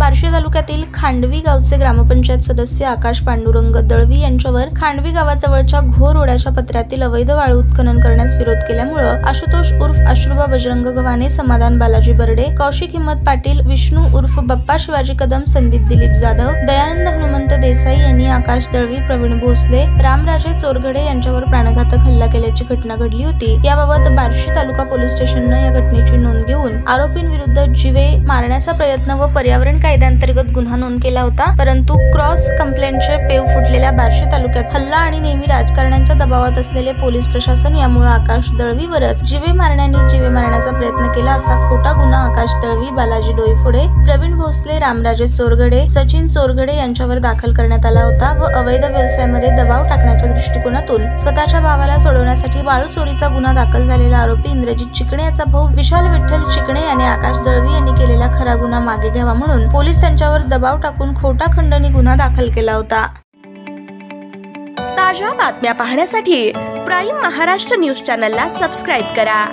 बार्शी तालुक्यातील खांडवी गावचे ग्रामपंचायत सदस्य आकाश पांडुरंग दळवी यांच्यावर खांडवी गावाजवळच्या घोर रोडाच्या पत्र्यातील अवैध वाळू उत्खनन करण्यास विरोध केल्यामुळे आशुतोष उर्फ अश्रुबा बजरंग गव्हाणे, समाधान बालाजी बर्डे, कौशिक हिम्मत पाटील, विष्णू उर्फ बप्पा शिवाजी कदम, संदीप दिलीप जाधव, दयानंद हनुमंत देसाई यांनी आकाश दळवी, प्रवीण भोसले, रामराजे चोरगडे यांच्यावर प्राणघातक हल्ला केल्याची घटना घडली होती। याबाबत बार्शी तालुका पोलीस स्टेशनने या घटनेची नोंद घेऊन आरोपींविरुद्ध जीवे मारण्याचा प्रयत्न व पर्यावरण कायद्याअंतर्गत गुन्हा नोंद केला होता। परंतु क्रॉस कंप्लेंटचे पेव फुटलेल्या बार्शी तालुक्यात हल्ला आणि नेहमी राजकारण्यांच्या दबावात असलेले पोलीस प्रशासन यामुळे आकाश दळवीवरच जीवे मारण्याचा प्रयत्न केला असा खोटा गुन्हा आकाश दळवी, बालाजी डोईफोडे, प्रवीण भोसले, रामराजे चोरगडे, सचिन चोरगडे यांच्यावर दाखल करण्यात आला होता व अवैध व्यवसायामध्ये दबाव टाकण्याच्या दृष्टिकोनातून स्वतःच्या भावाला सोडवण्यासाठी वाळू चोरीचा गुन्हा दाखल झालेला आरोपी इंद्रजित चिकणे याचा भाऊ विशाल विठ्ठल चिकणे याने आकाश दळवी यांनी केलेला खरा गुन्हा मागे घ्यावा म्हणून पोलीस त्यांच्यावर दबाव टाकून खोटा खंडणी गुन्हा दाखल केला होता। ताज्या बातम्या पाहण्यासाठी प्राईम महाराष्ट्र न्यूज चॅनलला सबस्क्राईब करा।